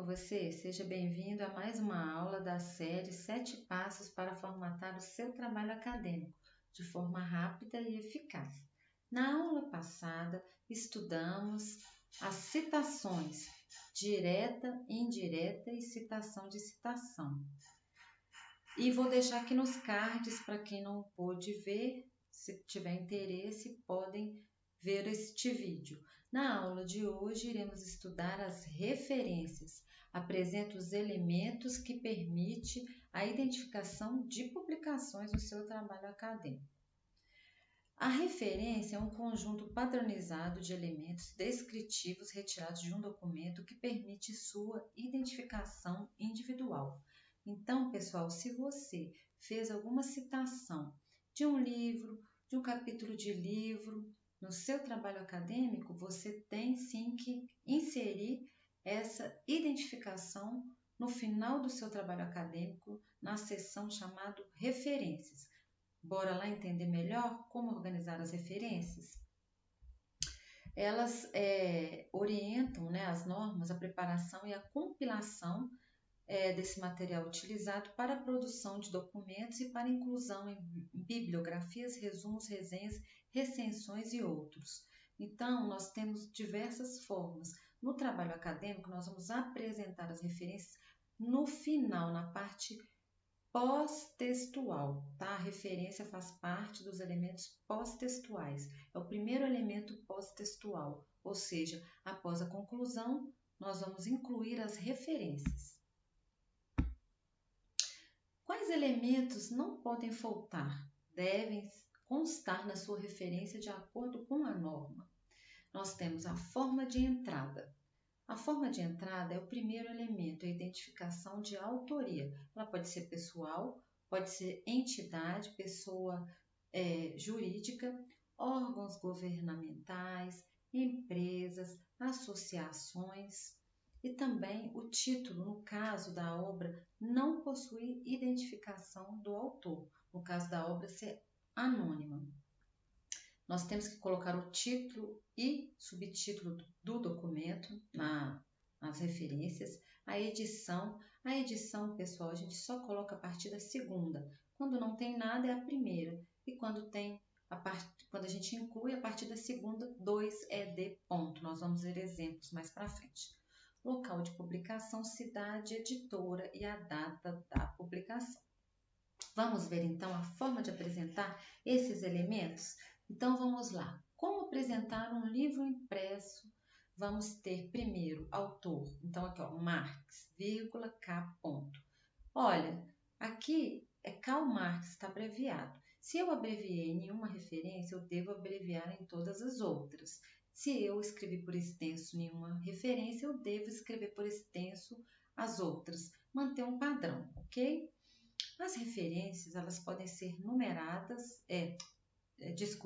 com você? Seja bem-vindo a mais uma aula da série 7 Passos para Formatar o seu trabalho acadêmico de forma rápida e eficaz. Na aula passada, estudamos as citações direta, indireta e citação de citação. E vou deixar aqui nos cards para quem não pôde ver, se tiver interesse, podem ver este vídeo. Na aula de hoje, iremos estudar as referências. Apresenta os elementos que permitem a identificação de publicações no seu trabalho acadêmico. A referência é um conjunto padronizado de elementos descritivos retirados de um documento que permite sua identificação individual. Então, pessoal, se você fez alguma citação de um livro, de um capítulo de livro, no seu trabalho acadêmico, você tem sim que inserir essa identificação no final do seu trabalho acadêmico, na seção chamada referências. Bora lá entender melhor como organizar as referências? Elas orientam, as normas, a preparação e a compilação desse material utilizado para a produção de documentos e para inclusão em bibliografias, resumos, resenhas, recensões e outros. Então, nós temos diversas formas. No trabalho acadêmico, nós vamos apresentar as referências no final, na parte pós-textual, tá? A referência faz parte dos elementos pós-textuais. É o primeiro elemento pós-textual, ou seja, após a conclusão, nós vamos incluir as referências. Quais elementos não podem faltar? Devem constar na sua referência de acordo com a norma. Nós temos a forma de entrada. A forma de entrada é o primeiro elemento, a identificação de autoria. Ela pode ser pessoal, pode ser entidade, pessoa jurídica, órgãos governamentais, empresas, associações. E também o título, no caso da obra, não possui identificação do autor, no caso da obra ser anônima. Nós temos que colocar o título e subtítulo do documento nas referências. A edição, pessoal, a gente só coloca a partir da segunda. Quando não tem nada, é a primeira. E quando a gente inclui a partir da segunda, 2 ED ponto. Nós vamos ver exemplos mais para frente. Local de publicação, cidade, editora e a data da publicação. Vamos ver então a forma de apresentar esses elementos? Então vamos lá. Como apresentar um livro impresso? Vamos ter primeiro autor. Então aqui, Marx, K. Olha, aqui é Karl Marx, está abreviado. Se eu abreviei em nenhuma referência, eu devo abreviar em todas as outras. Se eu escrevi por extenso nenhuma referência, eu devo escrever por extenso as outras. Manter um padrão, ok? As referências, elas podem ser numeradas,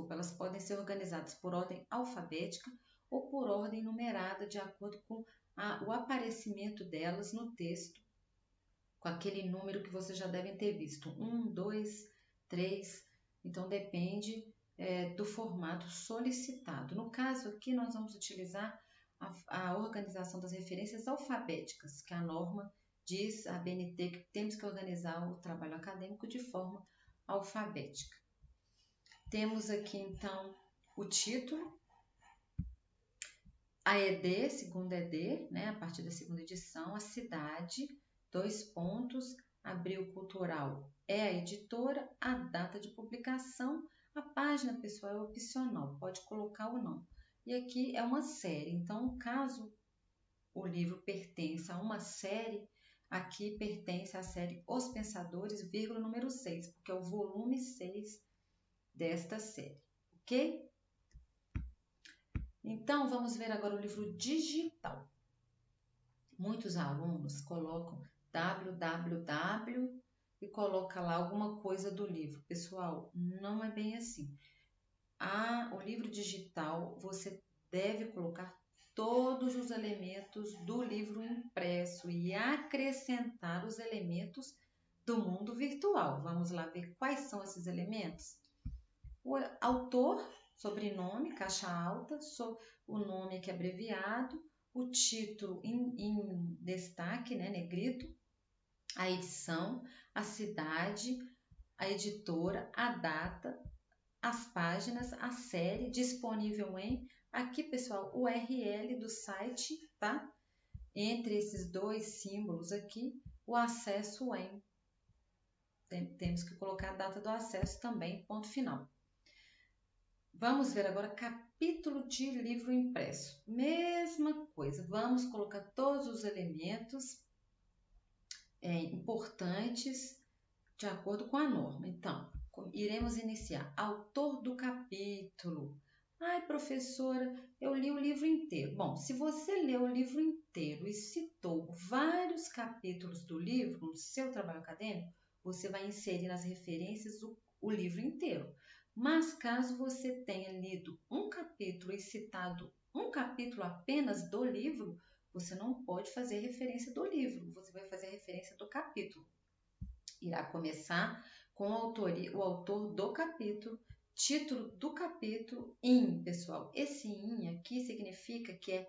elas podem ser organizadas por ordem alfabética ou por ordem numerada, de acordo com o aparecimento delas no texto, com aquele número que vocês já devem ter visto, 1, 2, 3, então depende do formato solicitado. No caso aqui, nós vamos utilizar a organização das referências alfabéticas, que a norma diz, a BNT, que temos que organizar o trabalho acadêmico de forma alfabética. Temos aqui, então, o título, a ED, segunda ED, a partir da segunda edição, a cidade, 2 pontos, Abril Cultural é a editora, a data de publicação, a página pessoal é opcional, pode colocar ou não. E aqui é uma série, então, caso o livro pertença a uma série, aqui pertence à série Os Pensadores, número 6, porque é o volume 6 desta série, ok? Então, vamos ver agora o livro digital. Muitos alunos colocam www e coloca lá alguma coisa do livro. Pessoal, não é bem assim. O livro digital, você deve colocar todos os elementos do livro impresso e acrescentar os elementos do mundo virtual. Vamos lá ver quais são esses elementos? O autor, sobrenome, caixa alta, o nome aqui abreviado, o título em destaque, né, negrito, a edição, a cidade, a editora, a data, as páginas, a série, disponível em, aqui pessoal, o URL do site, tá? Entre esses dois símbolos aqui, o acesso em. Temos que colocar a data do acesso também, ponto final. Vamos ver agora capítulo de livro impresso. Mesma coisa, vamos colocar todos os elementos importantes de acordo com a norma. Então, iremos iniciar. Autor do capítulo. Ai, professora, eu li o livro inteiro. Bom, se você leu o livro inteiro e citou vários capítulos do livro no seu trabalho acadêmico, você vai inserir nas referências o livro inteiro. Mas caso você tenha lido um capítulo e citado um capítulo apenas do livro, você não pode fazer referência do livro, você vai fazer referência do capítulo. Irá começar com o autor do capítulo, título do capítulo, in, pessoal. Esse in aqui significa que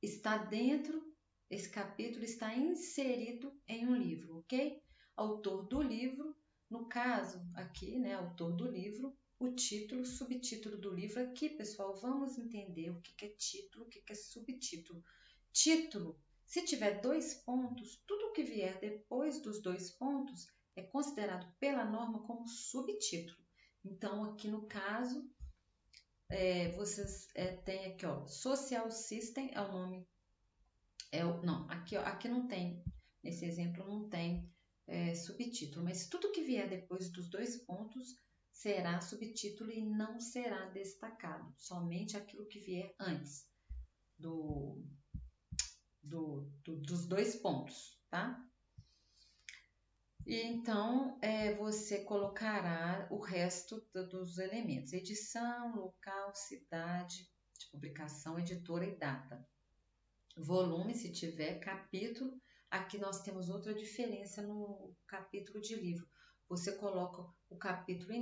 está dentro, esse capítulo está inserido em um livro, ok? Autor do livro, no caso aqui, né, autor do livro, o título, subtítulo do livro. Aqui, pessoal, vamos entender o que é título, o que é subtítulo. Título, se tiver 2 pontos, tudo que vier depois dos 2 pontos é considerado pela norma como subtítulo. Então, aqui no caso, vocês têm aqui, ó, Social System é o nome. Não, aqui não tem, nesse exemplo não tem subtítulo, mas tudo que vier depois dos 2 pontos será subtítulo e não será destacado, somente aquilo que vier antes dos 2 pontos, tá? E então, você colocará o resto dos elementos: edição, local, cidade de publicação, editora e data. Volume, se tiver, capítulo. Aqui nós temos outra diferença no capítulo de livro. Você coloca o capítulo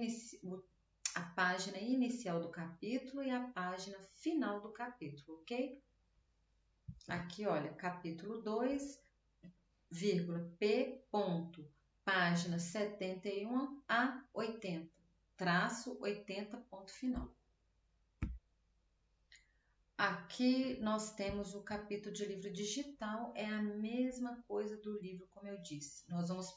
a página inicial do capítulo e a página final do capítulo, ok? Aqui, olha, capítulo 2, P. Página 71 a 80, traço 80, ponto final. Aqui nós temos o capítulo de livro digital, é a mesma coisa do livro, como eu disse. Nós vamos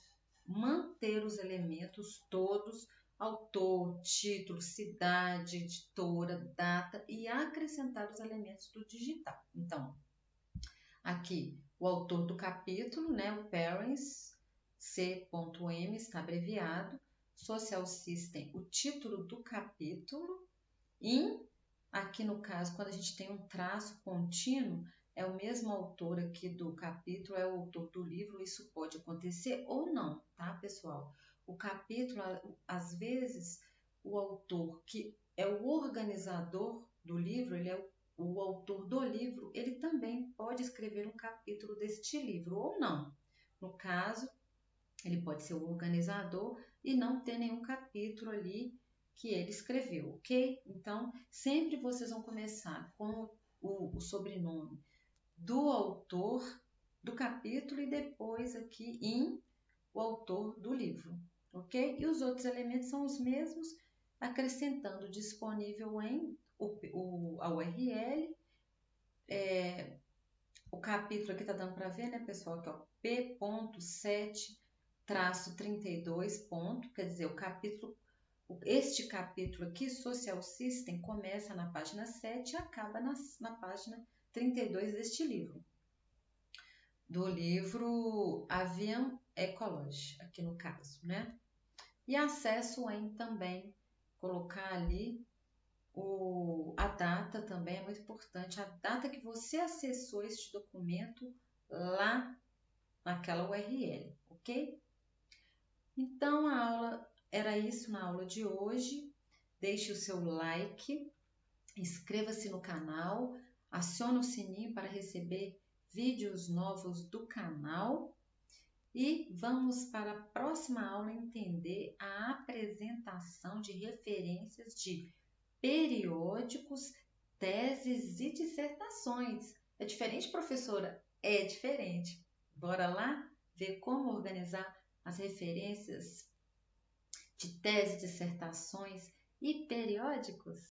manter os elementos todos, autor, título, cidade, editora, data, e acrescentar os elementos do digital. Então, aqui o autor do capítulo, né, o parents, C.M, está abreviado, Social System, o título do capítulo, aqui no caso, quando a gente tem um traço contínuo, é o mesmo autor aqui do capítulo, é o autor do livro, isso pode acontecer ou não, tá, pessoal? O capítulo, às vezes, o autor que é o organizador do livro, ele é o autor do livro, ele também pode escrever um capítulo deste livro ou não. No caso, ele pode ser o organizador e não ter nenhum capítulo ali que ele escreveu, ok? Então, sempre vocês vão começar com o sobrenome do autor do capítulo e depois aqui o autor do livro, ok? E os outros elementos são os mesmos, acrescentando disponível em a URL, o capítulo aqui tá dando para ver, né, pessoal? Aqui, ó, P.7-32, quer dizer, o capítulo, este capítulo aqui, Social System, começa na página 7 e acaba na página 32 deste livro. Do livro Avian Ecology, aqui no caso, né? E acesso em também, colocar ali a data também é muito importante, a data que você acessou este documento lá naquela URL, ok? Então, a aula era isso na aula de hoje. Deixe o seu like, inscreva-se no canal, acione o sininho para receber vídeos novos do canal e vamos para a próxima aula entender a apresentação de referências de periódicos, teses e dissertações. É diferente, professora? É diferente. Bora lá ver como organizar as referências de tese, dissertações e periódicos?